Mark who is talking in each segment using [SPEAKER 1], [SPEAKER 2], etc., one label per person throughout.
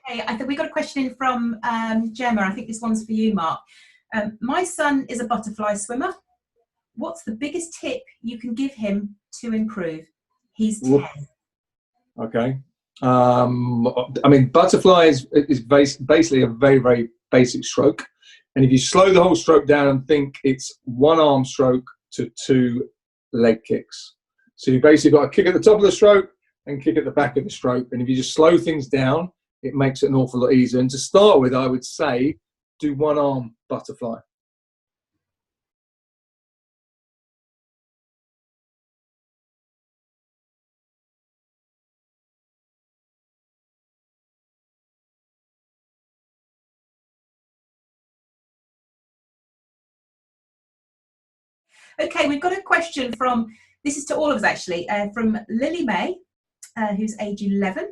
[SPEAKER 1] Okay, I think we got a question in from Gemma. I think this one's for you, Mark. My son is a butterfly swimmer. What's the biggest tip you can give him to improve? He's 10.
[SPEAKER 2] Okay. I mean, butterfly is basically a very, very basic stroke. And if you slow the whole stroke down and think it's one arm stroke to 2 leg kicks. So you basically got a kick at the top of the stroke and kick at the back of the stroke. And if you just slow things down, it makes it an awful lot easier. And to start with, I would say do one arm butterfly.
[SPEAKER 1] Okay, we've got a question from, this is to all of us actually, from Lily May, who's age 11.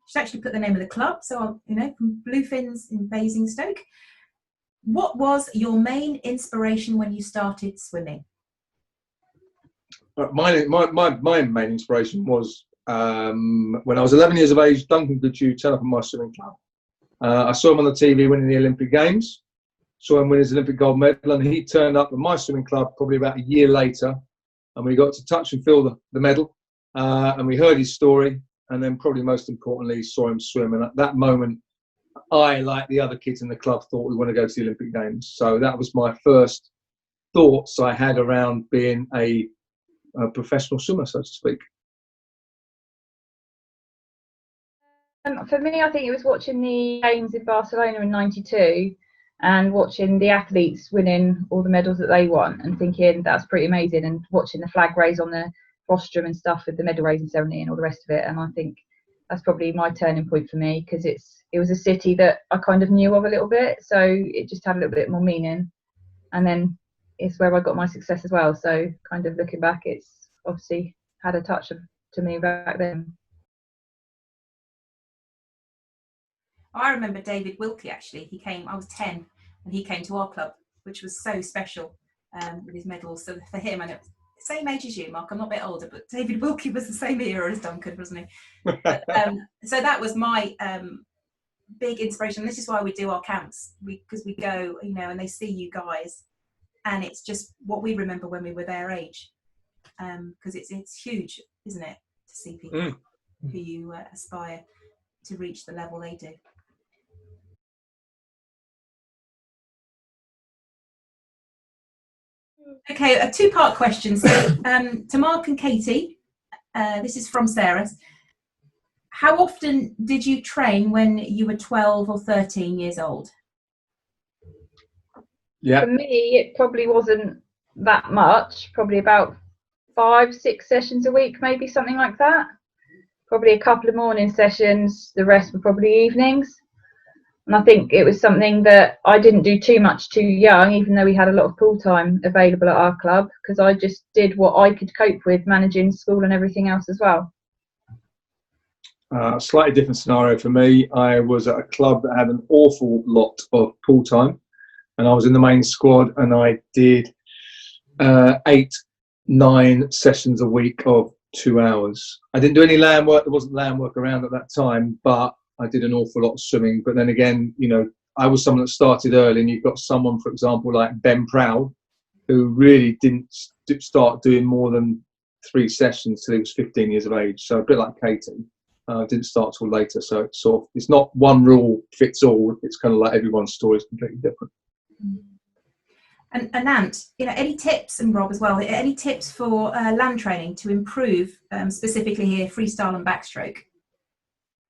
[SPEAKER 1] She's actually put the name of the club, so from Bluefins in Basingstoke. What was your main inspiration when you started swimming?
[SPEAKER 2] My main inspiration was when I was 11 years of age. Duncan Goodhue turned up at my swimming club. I saw him on the TV winning the Olympic Games. Saw him win his Olympic gold medal, and he turned up at my swimming club probably about a year later, and we got to touch and feel the medal, and we heard his story, and then probably most importantly saw him swim. And at that moment, I, like the other kids in the club, thought we want to go to the Olympic Games. So that was my first thoughts I had around being a professional swimmer, so to speak.
[SPEAKER 3] For me, I think it was watching the games in Barcelona in '92 and watching the athletes winning all the medals that they won and thinking that's pretty amazing, and watching the flag raise on the rostrum and stuff with the medal raising ceremony and all the rest of it. And I think that's probably my turning point for me, because it was a city that I kind of knew of a little bit, so it just had a little bit more meaning. And then it's where I got my success as well. So kind of looking back, it's obviously had a touch to me back then.
[SPEAKER 1] I remember David Wilkie actually. He came, I was 10, and he came to our club, which was so special with his medals. So for him, and it was the same age as you, Mark, I'm not a bit older, but David Wilkie was the same era as Duncan, wasn't he? But, so that was my big inspiration. This is why we do our camps, because we go, and they see you guys, and it's just what we remember when we were their age, because it's huge, isn't it, to see people who you aspire to reach the level they do. Okay, a two-part question. So to Mark and Katie, this is from Sarah. How often did you train when you were 12 or 13 years old?
[SPEAKER 2] Yeah.
[SPEAKER 3] For me, it probably wasn't that much, probably about 5-6 sessions a week, maybe something like that. Probably a couple of morning sessions, the rest were probably evenings. And I think it was something that I didn't do too much too young, even though we had a lot of pool time available at our club, because I just did what I could cope with, managing school and everything else as well.
[SPEAKER 2] Slightly different scenario for me. I was at a club that had an awful lot of pool time, and I was in the main squad, and I did 8-9 sessions a week of 2 hours. I didn't do any land work. There wasn't land work around at that time, but I did an awful lot of swimming. But then again, I was someone that started early, and you've got someone, for example, like Ben Proud, who really didn't start doing more than 3 sessions till he was 15 years of age. So a bit like Katie, didn't start till later. So it's not one rule fits all. It's kind of like everyone's story is completely different.
[SPEAKER 1] And Ant, any tips, and Rob as well, any tips for land training to improve, specifically here, freestyle and backstroke?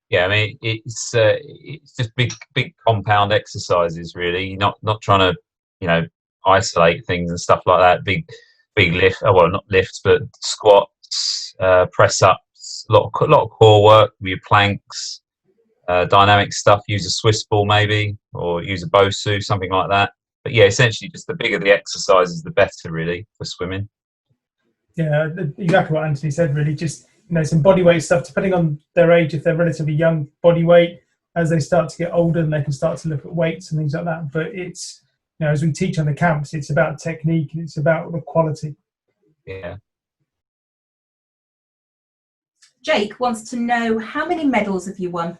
[SPEAKER 4] Yeah, I mean, it's just big compound exercises, really. Not trying to, isolate things and stuff like that. Big lift, well, not lifts, but squats, press ups, a lot of core work with your planks, dynamic stuff. Use a Swiss ball maybe, or use a Bosu, something like that. But yeah, essentially, just the bigger the exercises, the better, really, for swimming.
[SPEAKER 5] Yeah, exactly what Anthony said. Really, just some body weight stuff, depending on their age. If they're relatively young, body weight. As they start to get older, they can start to look at weights and things like that. But it's as we teach on the camps, it's about technique and it's about the quality.
[SPEAKER 4] Yeah.
[SPEAKER 1] Jake wants to know, how many medals have you won?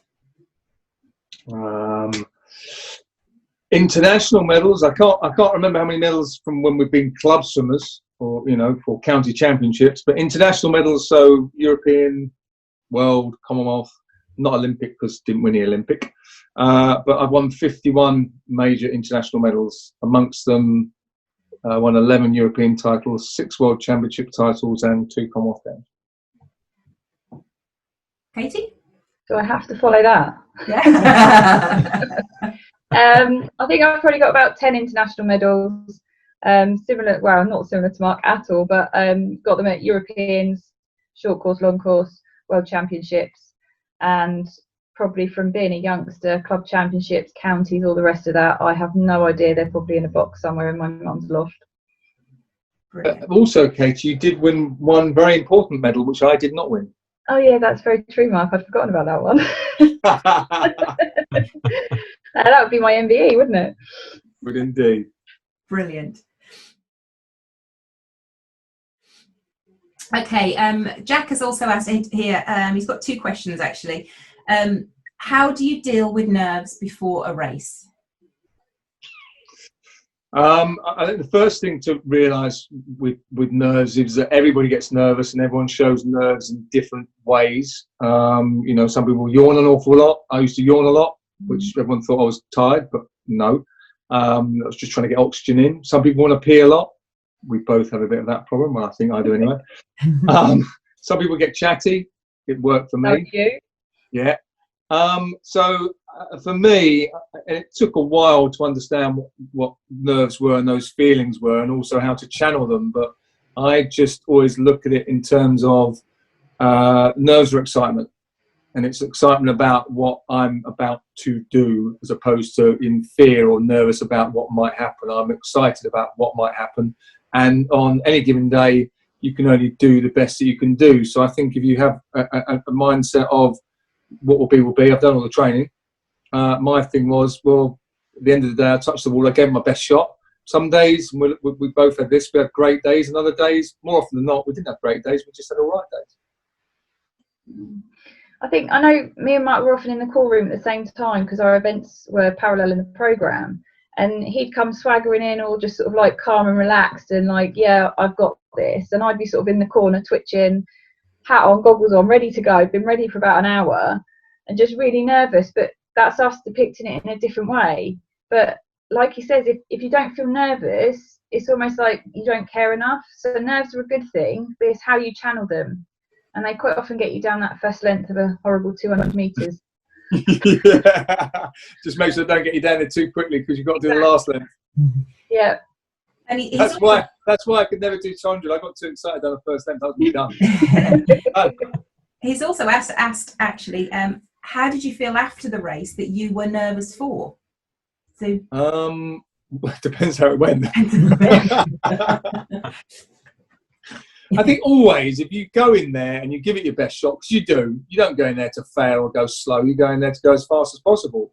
[SPEAKER 2] International medals. I can't remember how many medals from when we've been club swimmers, or for county championships. But international medals, so European, World, Commonwealth, not Olympic because didn't win the Olympic. But I've won 51 major international medals. Amongst them, I won 11 European titles, 6 World Championship titles, and 2 Commonwealth Games.
[SPEAKER 1] Katie?
[SPEAKER 3] Do I have to follow that?
[SPEAKER 1] Yeah.
[SPEAKER 3] I think I've probably got about 10 international medals. Similar, well, not similar to Mark at all, but got them at Europeans, short course, long course, World Championships, and probably from being a youngster, club championships, counties, all the rest of that. I have no idea. They're probably in a box somewhere in my mum's loft.
[SPEAKER 2] Also, Katie, you did win one very important medal, which I did not win.
[SPEAKER 3] Oh yeah, that's very true, Mark. I'd forgotten about that one. That would be my MBE, wouldn't it?
[SPEAKER 2] Would indeed.
[SPEAKER 1] Brilliant. Okay, Jack has also asked here, he's got 2 questions actually. How do you deal with nerves before a race?
[SPEAKER 2] I think the first thing to realise with nerves is that everybody gets nervous and everyone shows nerves in different ways. Some people yawn an awful lot. I used to yawn a lot, which everyone thought I was tired, but no. I was just trying to get oxygen in. Some people want to pee a lot. We both have a bit of that problem. Well, I think I do anyway. Some people get chatty. It worked for me.
[SPEAKER 3] Like you?
[SPEAKER 2] Yeah. So for me, it took a while to understand what nerves were and those feelings were, and also how to channel them. But I just always look at it in terms of nerves are excitement, and it's excitement about what I'm about to do, as opposed to in fear or nervous about what might happen. I'm excited about what might happen, and on any given day, you can only do the best that you can do. So I think if you have a mindset of what will be. I've done all the training. My thing was, well, at the end of the day, I touched the ball. I gave my best shot. Some days, we both had this, we had great days, and other days, more often than not, we didn't have great days. We just had all right days.
[SPEAKER 3] I know me and Mark were often in the call room at the same time because our events were parallel in the programme. And he'd come swaggering in all just sort of like calm and relaxed and like, yeah, I've got this. And I'd be sort of in the corner twitching, hat on, goggles on, ready to go, been ready for about an hour and just really nervous. But that's us depicting it in a different way. But like he says, if you don't feel nervous, it's almost like you don't care enough. So nerves are a good thing, but it's how you channel them. And they quite often get you down that first length of a horrible 200 metres.
[SPEAKER 2] Yeah. Just make sure they don't get you down there too quickly because you've got to do the last length.
[SPEAKER 3] Yeah.
[SPEAKER 1] And
[SPEAKER 2] that's why I could never do 200. I got too excited on the first length. I was done.
[SPEAKER 1] He's also asked actually, how did you feel after the race that you were nervous for? So
[SPEAKER 2] it depends how it went. I think always, if you go in there and you give it your best shot, because you don't go in there to fail or go slow. You go in there to go as fast as possible.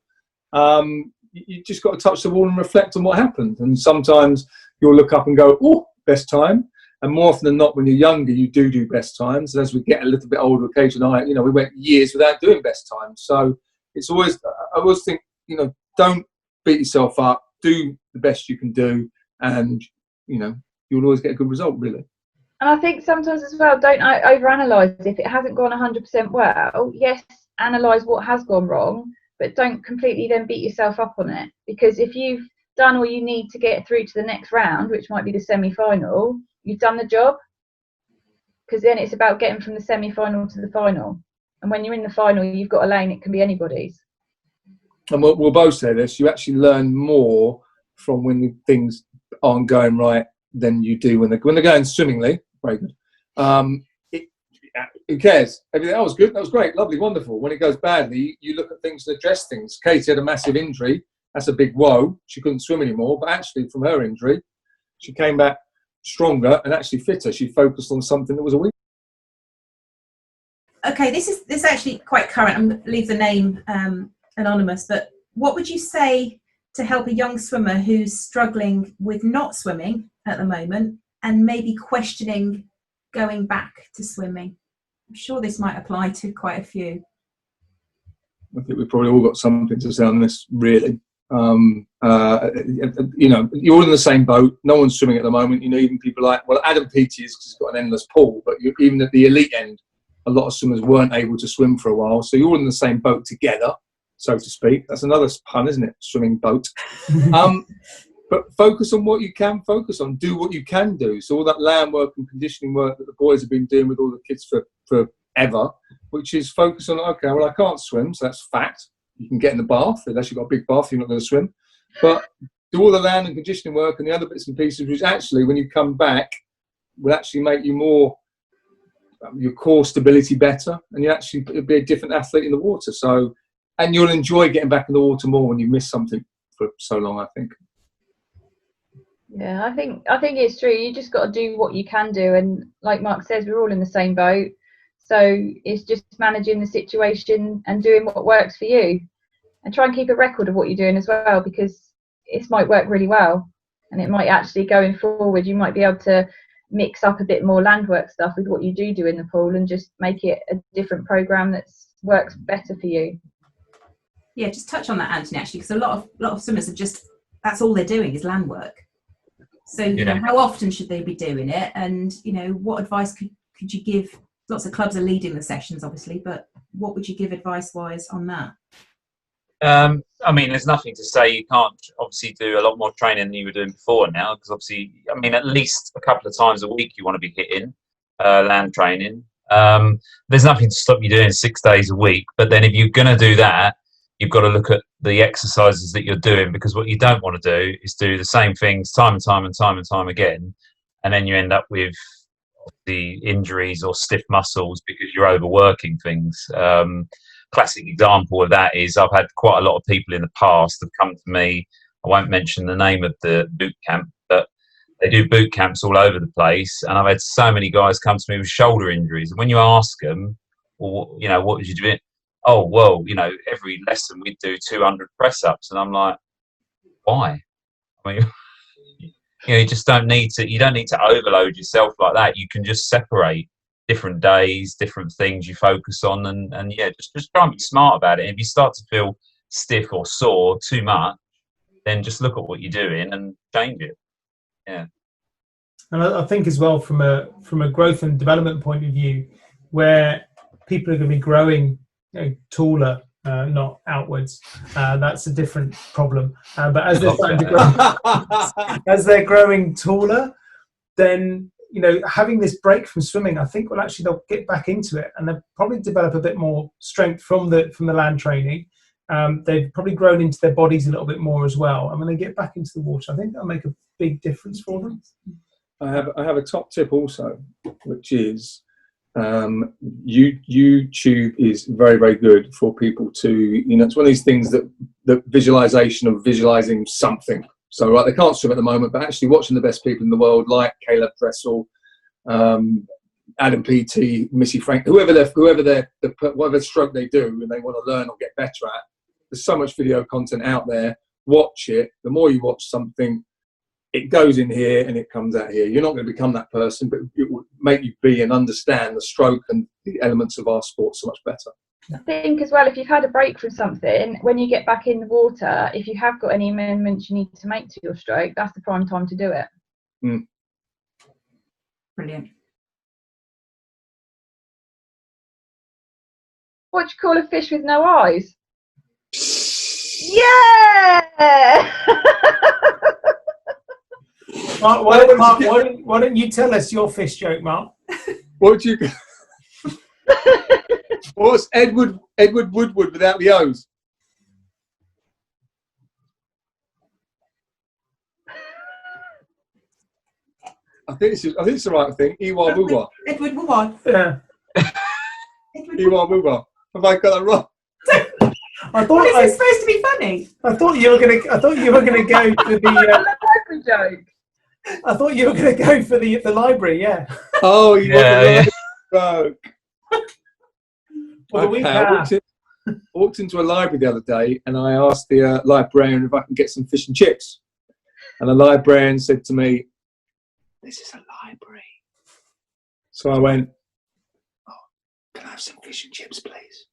[SPEAKER 2] You just got to touch the ball and reflect on what happened. And sometimes you'll look up and go, oh, best time. And more often than not, when you're younger, you do best times. And as we get a little bit older, occasionally, we went years without doing best times. So it's always, I always think, don't beat yourself up. Do the best you can do, and you'll always get a good result, really.
[SPEAKER 3] And I think sometimes as well, don't overanalyze. If it hasn't gone 100% well, yes, analyze what has gone wrong, but don't completely then beat yourself up on it. Because if you've done all you need to get through to the next round, which might be the semi-final, you've done the job. Because then it's about getting from the semi-final to the final. And when you're in the final, you've got a lane, it can be anybody's. And
[SPEAKER 2] we'll both say this, you actually learn more from when things aren't going right than you do when they're going swimmingly. Very good. Who cares? Everything, that was good, that was great, lovely, wonderful. When it goes badly, you look at things and address things. Katie had a massive injury. That's a big woe. She couldn't swim anymore. But actually, from her injury, she came back stronger and actually fitter. She focused on something that was a weakness.
[SPEAKER 1] Okay, this is actually quite current. I'm going to leave the name anonymous, but what would you say to help a young swimmer who's struggling with not swimming at the moment and maybe questioning going back to swimming? I'm sure this might apply to quite a few.
[SPEAKER 2] I think we've probably all got something to say on this, really. You know, you're all in the same boat. No one's swimming at the moment. You know, even people like, well, Adam Peaty is because he's got an endless pool, but even at the elite end, a lot of swimmers weren't able to swim for a while. So you're all in the same boat together, so to speak. That's another pun, isn't it? Swimming boat. But focus on what you can focus on. Do what you can do. So all that land work and conditioning work that the boys have been doing with all the kids forever, which is focus on, okay, well, I can't swim, so that's fact. You can get in the bath, unless you've got a big bath, you're not going to swim. But do all the land and conditioning work and the other bits and pieces, which actually, when you come back, will actually make you more, your core stability better, and you actually be a different athlete in the water. So, and you'll enjoy getting back in the water more when you miss something for so long, I think.
[SPEAKER 3] Yeah, I think it's true. You just got to do what you can do, and like Mark says, we're all in the same boat. So it's just managing the situation and doing what works for you, and try and keep a record of what you're doing as well, because it might work really well, and it might actually, going forward, you might be able to mix up a bit more land work stuff with what you do in the pool, and just make it a different program that works better for you.
[SPEAKER 1] Yeah, just touch on that, Anthony, actually, because a lot of swimmers are just, that's all they're doing is land work. So, you know, how often should they be doing it? And, you know, what advice could you give? Lots of clubs are leading the sessions, obviously, but what would you give advice-wise on that?
[SPEAKER 4] I mean, there's nothing to say you can't obviously do a lot more training than you were doing before now, because obviously, I mean, at least a couple of times a week you want to be hitting land training. There's nothing to stop you doing 6 days a week, but then if you're going to do that, you've got to look at the exercises that you're doing, because what you don't want to do is do the same things time and time again, and then you end up with the injuries or stiff muscles because you're overworking things. Classic example of that is I've had quite a lot of people in the past have come to me. I won't mention the name of the boot camp, but they do boot camps all over the place, and I've had so many guys come to me with shoulder injuries. And when you ask them, well, you know, what did you do? Oh, well, you know, every lesson we'd do 200 press-ups. And I'm like, why? I mean, you know, you just don't need to overload yourself like that. You can just separate different days, different things you focus on, and yeah, just try and be smart about it. And if you start to feel stiff or sore too much, then just look at what you're doing and change it. Yeah.
[SPEAKER 5] And I think as well, from a growth and development point of view, where people are going to be growing, you know, taller, not outwards, that's a different problem. But as they're starting to grow, as they're growing taller, then, you know, having this break from swimming, I think they'll get back into it, and they'll probably develop a bit more strength from the land training. They've probably grown into their bodies a little bit more as well, and when they get back into the water, I think that'll make a big difference for them.
[SPEAKER 2] I have a top tip also, which is YouTube is very, very good for people to, you know, it's one of these things that the visualization of visualizing something. So, right, they can't swim at the moment, but actually watching the best people in the world, like Caleb Dressel, Adam Peaty, Missy Frank, whatever stroke they do and they want to learn or get better at, there's so much video content out there. Watch it. The more you watch something, it goes in here and it comes out here. You're not going to become that person, but it will make you be and understand the stroke and the elements of our sport so much better.
[SPEAKER 3] I think as well, if you've had a break from something, when you get back in the water, if you have got any amendments you need to make to your stroke, that's the prime time to do it.
[SPEAKER 2] Mm.
[SPEAKER 1] Brilliant.
[SPEAKER 3] What do you call a fish with no eyes? Yeah!
[SPEAKER 5] Mark, why don't you tell us your fish joke, Mark?
[SPEAKER 2] What's Edward Woodward without the O's? I think it's the right thing. Iwa Wuwa.
[SPEAKER 1] Edward Woodward.
[SPEAKER 5] Yeah.
[SPEAKER 2] Iwa Wuwa. Have I got that wrong?
[SPEAKER 1] I thought it was supposed to be funny.
[SPEAKER 5] I thought you were gonna go for the
[SPEAKER 3] library joke.
[SPEAKER 5] I thought you were gonna go for the library, yeah.
[SPEAKER 2] Oh,
[SPEAKER 4] yeah.
[SPEAKER 2] Joke.
[SPEAKER 5] Well,
[SPEAKER 2] okay, I walked into a library the other day and I asked the librarian if I can get some fish and chips. And the librarian said to me, "This is a library." So I went, "Oh, can I have some fish and chips, please?"